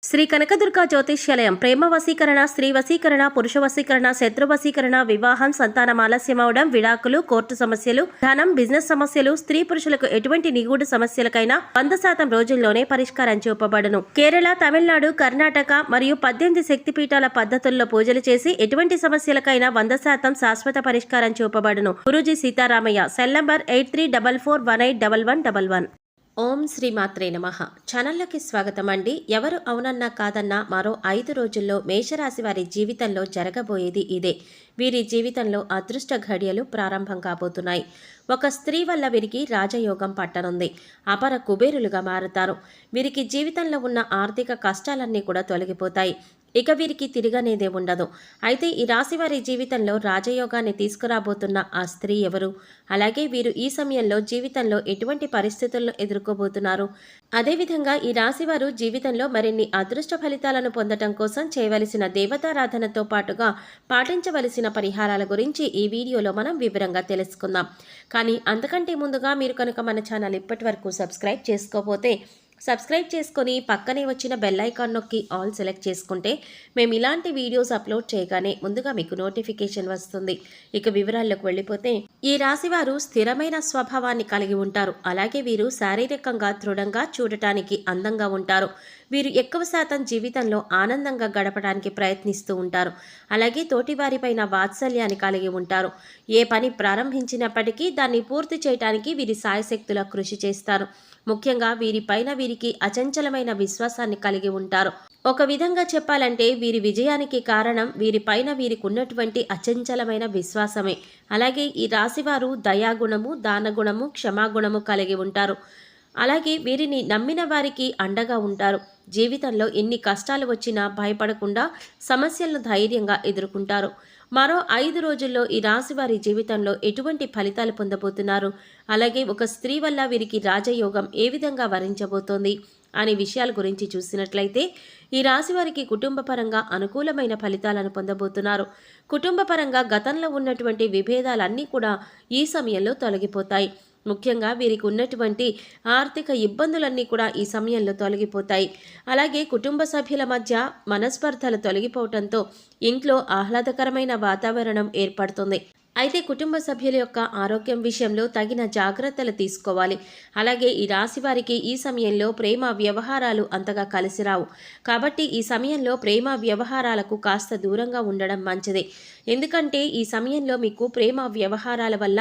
శ్రీ కనకదుర్గ జ్యోతిష్యాలయం ప్రేమ వశీకరణ, స్త్రీ వశీకరణ, పురుష వశీకరణ, శత్రు వశీకరణ, వివాహం, సంతానం ఆలస్యమవడం, విడాకులు, కోర్టు సమస్యలు, ధనం, బిజినెస్ సమస్యలు, స్త్రీ పురుషులకు ఎటువంటి నిగూఢ సమస్యలకైనా 100% రోజుల్లోనే పరిష్కారం చూపబడును. కేరళ, తమిళనాడు, కర్ణాటక మరియు 18 శక్తిపీఠాల పద్ధతుల్లో పూజలు చేసి ఎటువంటి సమస్యలకైనా 100% శాశ్వత పరిష్కారం చూపబడును. గురూజీ సీతారామయ్య. Cell number 8344181111. ఓం శ్రీ మాత్రే నమః. ఛానల్లోకి స్వాగతం అండి. ఎవరు అవునన్నా కాదన్నా మరో 5 రోజుల్లో మేషరాశి వారి జీవితంలో జరగబోయేది ఇదే. వీరి జీవితంలో అదృష్ట ఘడియలు ప్రారంభం కాబోతున్నాయి. ఒక స్త్రీ వల్ల వీరికి రాజయోగం పట్టనుంది. అపర కుబేరులుగా మారుతారు. వీరికి జీవితంలో ఉన్న ఆర్థిక కష్టాలన్నీ కూడా తొలగిపోతాయి. ఇక వీరికి తిరగనేదే ఉండదు. అయితే ఈ రాశి వారి జీవితంలో రాజయోగాన్ని తీసుకురాబోతున్న ఆ స్త్రీ ఎవరు? అలాగే వీరు ఈ సమయంలో జీవితంలో ఎటువంటి పరిస్థితులను ఎదుర్కోబోతున్నారు? అదేవిధంగా ఈ రాశివారు జీవితంలో మరిన్ని అదృష్ట ఫలితాలను పొందటం కోసం చేయవలసిన దేవతారాధనతో పాటుగా పాటించవలసిన పరిహారాల గురించి ఈ వీడియోలో మనం వివరంగా తెలుసుకుందాం. కానీ అంతకంటే ముందుగా మీరు కనుక మన ఛానల్ ఇప్పటి వరకు సబ్స్క్రైబ్ చేసుకోకపోతే సబ్స్క్రైబ్ చేసుకొని పక్కనే వచ్చిన బెల్ ఐకాన్ నొక్కి ఆల్ సెలెక్ట్ చేసుకుంటే మేము ఇలాంటి వీడియోస్ అప్లోడ్ చేయగానే ముందుగా మీకు నోటిఫికేషన్ వస్తుంది. ఇక వివరాల్లోకి వెళ్ళిపోతే ఈ రాశివారు స్థిరమైన స్వభావాన్ని కలిగి ఉంటారు. అలాగే వీరు శారీరకంగా దృఢంగా, చూడటానికి అందంగా ఉంటారు. వీరు ఎక్కువ శాతం జీవితంలో ఆనందంగా గడపడానికి ప్రయత్నిస్తూ ఉంటారు. అలాగే తోటివారిపైన వాత్సల్యాన్ని కలిగి ఉంటారు. ఏ పని ప్రారంభించినప్పటికీ దాన్ని పూర్తి చేయడానికి వీరి సాయశక్తుల కృషి చేస్తారు. ముఖ్యంగా వీరిపైన వీరికి అచంచలమైన విశ్వాసాన్ని కలిగి ఉంటారు. ఒక విధంగా చెప్పాలంటే వీరి విజయానికి కారణం వీరిపైన వీరికి ఉన్నటువంటి అచంచలమైన విశ్వాసమే. అలాగే ఈ రాశివారు దయాగుణము, దానగుణము, క్షమాగుణము కలిగి ఉంటారు. అలాగే వీరిని నమ్మిన వారికి అండగా ఉంటారు. జీవితంలో ఎన్ని కష్టాలు వచ్చినా భయపడకుండా సమస్యలను ధైర్యంగా ఎదుర్కొంటారు. మరో 5 రోజుల్లో ఈ రాశి వారి జీవితంలో ఎటువంటి ఫలితాలు పొందబోతున్నారు? అలాగే ఒక స్త్రీ వల్ల వీరికి రాజయోగం ఏ విధంగా వరించబోతోంది అనే విషయాల గురించి చూసినట్లయితే ఈ రాశి వారికి కుటుంబపరంగా అనుకూలమైన ఫలితాలను పొందబోతున్నారు. కుటుంబపరంగా గతంలో ఉన్నటువంటి విభేదాలన్నీ కూడా ఈ సమయంలో తొలగిపోతాయి. ముఖ్యంగా వీరికి ఉన్నటువంటి ఆర్థిక ఇబ్బందులన్నీ కూడా ఈ సమయంలో తొలగిపోతాయి. అలాగే కుటుంబ సభ్యుల మధ్య మనస్పర్ధలు తొలగిపోవడంతో ఇంట్లో ఆహ్లాదకరమైన వాతావరణం ఏర్పడుతుంది. అయితే కుటుంబ సభ్యుల యొక్క ఆరోగ్యం విషయంలో తగిన జాగ్రత్తలు తీసుకోవాలి. అలాగే ఈ రాశి వారికి ఈ సమయంలో ప్రేమ వ్యవహారాలు అంతగా కలిసిరావు. కాబట్టి ఈ సమయంలో ప్రేమ వ్యవహారాలకు కాస్త దూరంగా ఉండడం మంచిది. ఎందుకంటే ఈ సమయంలో మీకు ప్రేమ వ్యవహారాల వల్ల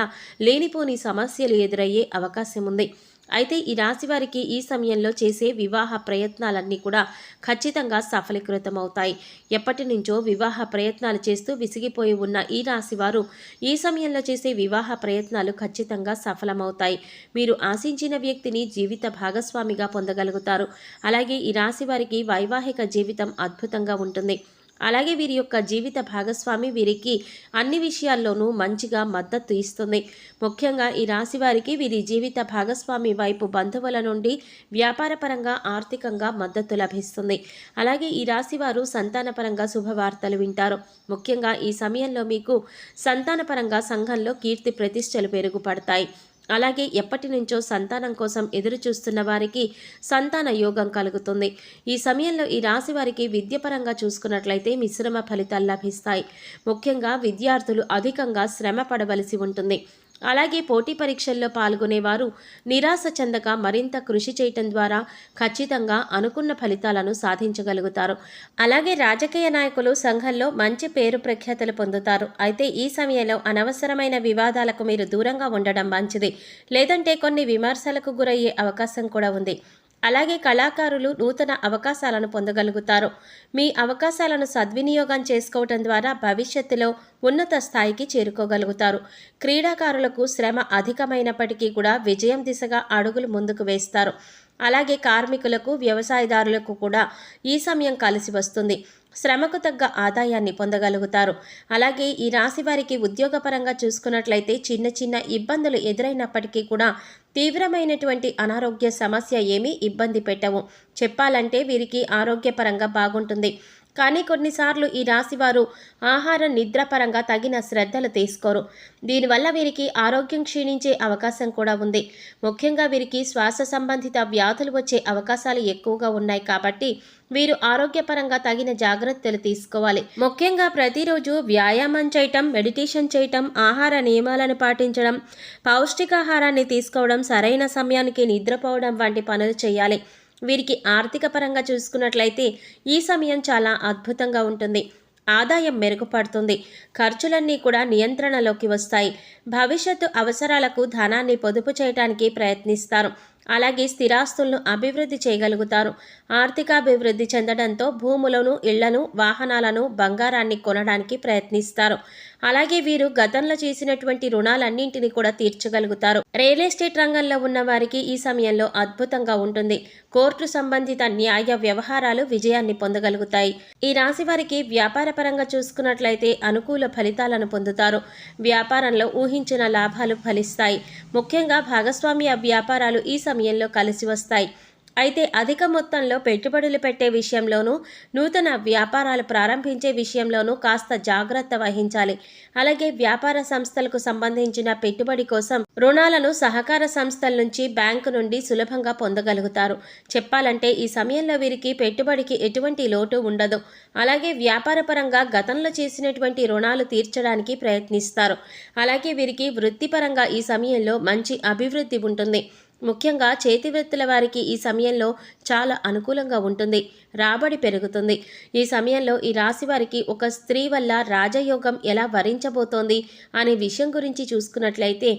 లేనిపోని సమస్యలు ఎదురయ్యే అవకాశం ఉంది. అయితే ఈ రాశి వారికి ఈ సమయంలో చేసే వివాహ ప్రయత్నాలన్నీ కూడా ఖచ్చితంగా సఫలీకృతమవుతాయి. ఎప్పటి నుంచో వివాహ ప్రయత్నాలు చేస్తూ విసిగిపోయి ఉన్న ఈ రాశివారు ఈ సమయంలో చేసే వివాహ ప్రయత్నాలు ఖచ్చితంగా సఫలమవుతాయి. మీరు ఆశించిన వ్యక్తిని జీవిత భాగస్వామిగా పొందగలుగుతారు. అలాగే ఈ రాశి వారికి వైవాహిక జీవితం అద్భుతంగా ఉంటుంది. అలాగే వీరి యొక్క జీవిత భాగస్వామి వీరికి అన్ని విషయాల్లోనూ మంచిగా మద్దతు ఇస్తుంది. ముఖ్యంగా ఈ రాశి వారికి వీరి జీవిత భాగస్వామి వైపు బంధువుల నుండి వ్యాపారపరంగా, ఆర్థికంగా మద్దతు లభిస్తుంది. అలాగే ఈ రాశి వారు సంతానపరంగా శుభవార్తలు వింటారు. ముఖ్యంగా ఈ సమయంలో మీకు సంతానపరంగా సంఘంలో కీర్తి ప్రతిష్టలు పెరుగుపడతాయి. అలాగే ఎప్పటి నుంచో సంతానం కోసం ఎదురు చూస్తున్న వారికి సంతాన యోగం కలుగుతుంది. ఈ సమయంలో ఈ రాశి వారికి విద్యపరంగా చూసుకున్నట్లయితే మిశ్రమ ఫలితాలు లభిస్తాయి. ముఖ్యంగా విద్యార్థులు అధికంగా శ్రమ పడవలసి ఉంటుంది. అలాగే పోటీ పరీక్షల్లో పాల్గొనేవారు నిరాశ చెందక మరింత కృషి చేయటం ద్వారా ఖచ్చితంగా అనుకున్న ఫలితాలను సాధించగలుగుతారు. అలాగే రాజకీయ నాయకులు సంఘంలో మంచి పేరు ప్రఖ్యాతులు పొందుతారు. అయితే ఈ సమయంలో అనవసరమైన వివాదాలకు మీరు దూరంగా ఉండడం మంచిది. లేదంటే కొన్ని విమర్శలకు గురయ్యే అవకాశం కూడా ఉంది. అలాగే కళాకారులు నూతన అవకాశాలను పొందగలుగుతారు. మీ అవకాశాలను సద్వినియోగం చేసుకోవటం ద్వారా భవిష్యత్తులో ఉన్నత స్థాయికి చేరుకోగలుగుతారు. క్రీడాకారులకు శ్రమ అధికమైనప్పటికీ కూడా విజయం దిశగా అడుగులు ముందుకు వేస్తారు. అలాగే కార్మికులకు, వ్యవసాయదారులకు కూడా ఈ సమయం కలిసి వస్తుంది. శ్రమకు తగ్గ ఆదాయాన్ని పొందగలుగుతారు. అలాగే ఈ రాశి వారికి ఉద్యోగపరంగా చూసుకున్నట్లయితే చిన్న చిన్న ఇబ్బందులు ఎదురైనప్పటికీ కూడా తీవ్రమైనటువంటి అనారోగ్య సమస్య ఏమీ ఇబ్బంది పెట్టవు. చెప్పాలంటే వీరికి ఆరోగ్యపరంగా బాగుంటుంది. కానీ కొన్నిసార్లు ఈ రాశివారు ఆహారం నిద్ర పరంగా తగిన శ్రద్ధలు తీసుకోరు. దీనివల్ల వీరికి ఆరోగ్యం క్షీణించే అవకాశం కూడా ఉంది. ముఖ్యంగా వీరికి శ్వాస సంబంధిత వ్యాధులు వచ్చే అవకాశాలు ఎక్కువగా ఉన్నాయి కాబట్టి వీరు ఆరోగ్యపరంగా తగిన జాగ్రత్తలు తీసుకోవాలి. ముఖ్యంగా ప్రతిరోజు వ్యాయామం చేయటం, మెడిటేషన్ చేయటం, ఆహార నియమాలను పాటించడం, పౌష్టికాహారాన్ని తీసుకోవడం, సరైన సమయానికి నిద్రపోవడం వంటి పనులు చేయాలి. వీరికి ఆర్థిక పరంగా చూసుకున్నట్లయితే ఈ సమయం చాలా అద్భుతంగా ఉంటుంది. ఆదాయం మెరుగుపడుతుంది. ఖర్చులన్నీ కూడా నియంత్రణలోకి వస్తాయి. భవిష్యత్తు అవసరాలకు ధనాన్ని పొదుపు చేయడానికి ప్రయత్నిస్తారు. అలాగే స్థిరాస్తులను అభివృద్ధి చేయగలుగుతారు. ఆర్థికాభివృద్ధి చెందడంతో భూములను, ఇళ్లను, వాహనాలను, బంగారాన్ని కొనడానికి ప్రయత్నిస్తారు. అలాగే వీరు గతంలో చేసినటువంటి రుణాలన్నింటినీ కూడా తీర్చగలుగుతారు. రియల్ ఎస్టేట్ రంగంలో ఉన్న వారికి ఈ సమయంలో అద్భుతంగా ఉంటుంది. కోర్టు సంబంధిత న్యాయ వ్యవహారాలు విజయాన్ని పొందగలుగుతాయి. ఈ రాశి వారికి వ్యాపార పరంగా చూసుకున్నట్లయితే అనుకూల ఫలితాలను పొందుతారు. వ్యాపారంలో ఊహించిన లాభాలు ఫలిస్తాయి. ముఖ్యంగా భాగస్వామ్య వ్యాపారాలు ఈ సమయంలో కలిసి వస్తాయి. అయితే అధిక మొత్తంలో పెట్టుబడులు పెట్టే విషయంలోనూ, నూతన వ్యాపారాలు ప్రారంభించే విషయంలోనూ కాస్త జాగ్రత్త వహించాలి. అలాగే వ్యాపార సంస్థలకు సంబంధించిన పెట్టుబడి కోసం రుణాలను సహకార సంస్థల నుంచి, బ్యాంకు నుండి సులభంగా పొందగలుగుతారు. చెప్పాలంటే ఈ సమయంలో వీరికి పెట్టుబడికి ఎటువంటి లోటు ఉండదు. అలాగే వ్యాపార పరంగా గతంలో చేసినటువంటి రుణాలు తీర్చడానికి ప్రయత్నిస్తారు. అలాగే వీరికి వృత్తిపరంగా ఈ సమయంలో మంచి అభివృద్ధి ఉంటుంది. ముఖ్యంగా చేతి వృత్తుల వారికి ఈ సమయంలో చాలా అనుకూలంగా ఉంటుంది. రాబడి పెరుగుతుంది. ఈ సమయంలో ఈ రాశి వారికి ఒక స్త్రీ వల్ల రాజయోగం ఎలా వరించబోతోంది అనే విషయం గురించి చూసుకున్నట్లయితే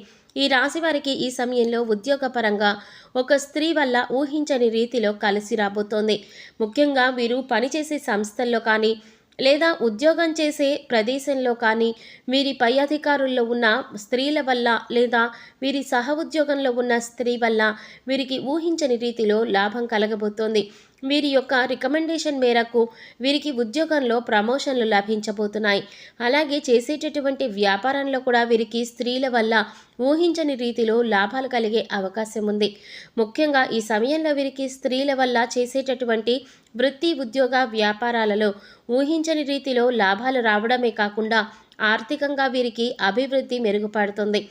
ఈ రాశి వారికి ఈ సమయంలో ఉద్యోగపరంగా ఒక స్త్రీ వల్ల ఊహించని రీతిలో కలిసి రాబోతోంది. ముఖ్యంగా వీరు పనిచేసే సంస్థల్లో కానీ లేదా ఉద్యోగం చేసే ప్రదేశంలో కానీ వీరి పై అధికారుల్లో ఉన్న స్త్రీల వల్ల లేదా వీరి సహ ఉద్యోగంలో ఉన్న స్త్రీ వల్ల వీరికి ఊహించని రీతిలో లాభం కలగబోతోంది. వీరి యొక్క రికమెండేషన్ మేరకు వీరికి ఉద్యోగంలో ప్రమోషన్లు లభించబోతున్నాయి. అలాగే చేసేటటువంటి వ్యాపారంలో కూడా వీరికి స్త్రీల వల్ల ఊహించని రీతిలో లాభాలు కలిగే అవకాశం ఉంది. ముఖ్యంగా ఈ సమయంలో వీరికి స్త్రీల వల్ల చేసేటటువంటి వృత్తి, ఉద్యోగ, వ్యాపారాలలో ఊహించని రీతిలో లాభాలు రావడమే కాకుండా ఆర్థికంగా వీరికి అభివృద్ధి మెరుగుపడుతుంది.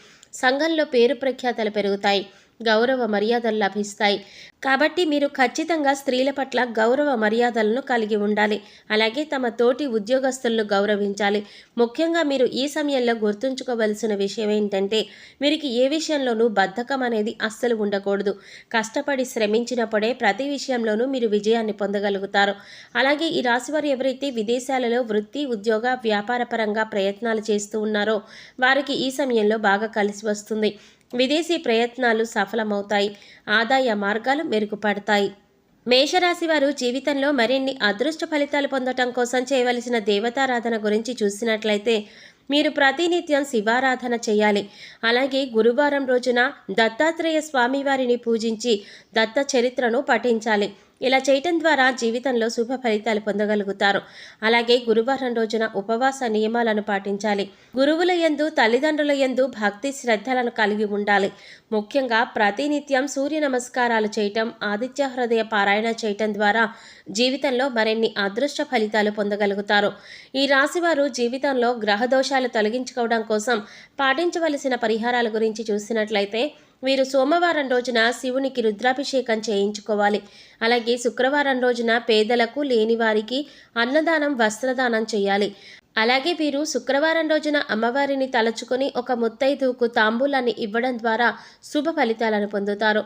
సంఘంలో పేరు ప్రఖ్యాతలు పెరుగుతాయి. గౌరవ మర్యాదలు లభిస్తాయి. కాబట్టి మీరు ఖచ్చితంగా స్త్రీల పట్ల గౌరవ మర్యాదలను కలిగి ఉండాలి. అలాగే తమ తోటి ఉద్యోగస్తులను గౌరవించాలి. ముఖ్యంగా మీరు ఈ సమయంలో గుర్తుంచుకోవలసిన విషయం ఏంటంటే వీరికి ఏ విషయంలోనూ బద్ధకం అనేది అస్సలు ఉండకూడదు. కష్టపడి శ్రమించినప్పుడే ప్రతి విషయంలోనూ మీరు విజయాన్ని పొందగలుగుతారు. అలాగే ఈ రాశివారు ఎవరైతే విదేశాలలో వృత్తి, ఉద్యోగ, వ్యాపార పరంగా ప్రయత్నాలు చేస్తూ ఉన్నారో వారికి ఈ సమయంలో బాగా కలిసి వస్తుంది. విదేశీ ప్రయత్నాలు సఫలమవుతాయి. ఆదాయ మార్గాలు మెరుగుపడతాయి. మేషరాశి వారు జీవితంలో మరిన్ని అదృష్ట ఫలితాలు పొందటం కోసం చేయవలసిన దేవతారాధన గురించి చూసినట్లయితే మీరు ప్రతినిత్యం శివారాధన చేయాలి. అలాగే గురువారం రోజున దత్తాత్రేయ స్వామివారిని పూజించి దత్త చరిత్రను పఠించాలి. ఇలా చేయటం ద్వారా జీవితంలో శుభ ఫలితాలు పొందగలుగుతారు. అలాగే గురువారం రోజున ఉపవాస నియమాలను పాటించాలి. గురువుల యందు, తల్లిదండ్రుల యందు భక్తి శ్రద్ధలను కలిగి ఉండాలి. ముఖ్యంగా ప్రతినిత్యం సూర్య నమస్కారాలు చేయటం, ఆదిత్య హృదయ పారాయణ చేయటం ద్వారా జీవితంలో మరిన్ని అదృష్ట ఫలితాలు పొందగలుగుతారు. ఈ రాశివారు జీవితంలో గ్రహ దోషాలు తొలగించుకోవడం కోసం పాటించవలసిన పరిహారాల గురించి చూసినట్లయితే వీరు సోమవారం రోజున శివునికి రుద్రాభిషేకం చేయించుకోవాలి. అలాగే శుక్రవారం రోజున పేదలకు, లేని వారికి అన్నదానం, వస్త్రదానం చేయాలి. అలాగే వీరు శుక్రవారం రోజున అమ్మవారిని తలచుకొని ఒక ముత్తైదువుకు తాంబూలాన్ని ఇవ్వడం ద్వారా శుభ ఫలితాలను పొందుతారు.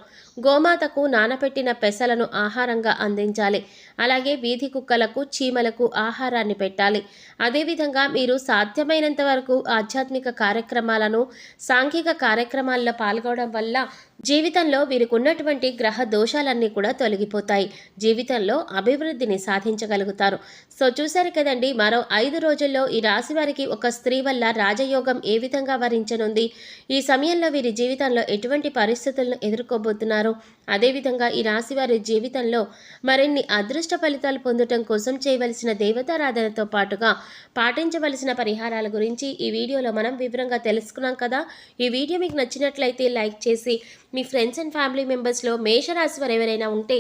గోమాతకు నానపెట్టిన పెసలను ఆహారంగా అందించాలి. అలాగే వీధి కుక్కలకు, చీమలకు ఆహారాన్ని పెట్టాలి. అదేవిధంగా మీరు సాధ్యమైనంత వరకు ఆధ్యాత్మిక కార్యక్రమాలను, సాంఘిక కార్యక్రమాల్లో పాల్గొనడం వల్ల జీవితంలో వీరికి ఉన్నటువంటి గ్రహ దోషాలన్నీ కూడా తొలగిపోతాయి. జీవితంలో అభివృద్ధిని సాధించగలుగుతారు. సో చూశారు కదండి, మరో 5 రోజుల్లో ఈ రాశి వారికి ఒక స్త్రీ వల్ల రాజయోగం ఏ విధంగా వరించనుంది, ఈ సమయంలో వీరి జీవితంలో ఎటువంటి పరిస్థితులను ఎదుర్కోబోతున్నారు, అదేవిధంగా ఈ రాశి వారి జీవితంలో మరిన్ని అదృష్ట ఫలితాలు పొందడం కోసం చేయవలసిన దేవతారాధనతో పాటుగా పాటించవలసిన పరిహారాల గురించి ఈ వీడియోలో మనం వివరంగా తెలుసుకున్నాం కదా. ఈ వీడియో మీకు నచ్చినట్లయితే లైక్ చేసి మీ ఫ్రెండ్స్ అండ్ ఫ్యామిలీ మెంబర్స్లో మేషరాశి వారు ఎవరైనా ఉంటే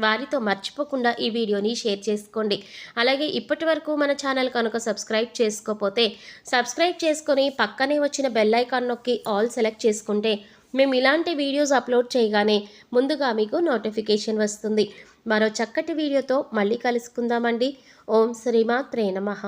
వారితో మర్చిపోకుండా ఈ వీడియోని షేర్ చేసుకోండి. అలాగే ఇప్పటి వరకు మన ఛానల్ కనుక సబ్స్క్రైబ్ చేసుకోకపోతే సబ్స్క్రైబ్ చేసుకొని పక్కనే వచ్చిన బెల్ ఐకాన్ నొక్కి ఆల్ సెలెక్ట్ చేసుకుంటే మేము ఇలాంటి వీడియోస్ అప్లోడ్ చేయగానే ముందుగా మీకు నోటిఫికేషన్ వస్తుంది. మరో చక్కటి వీడియోతో మళ్ళీ కలుసుకుందామండి. ఓం శ్రీమాత్రే నమః.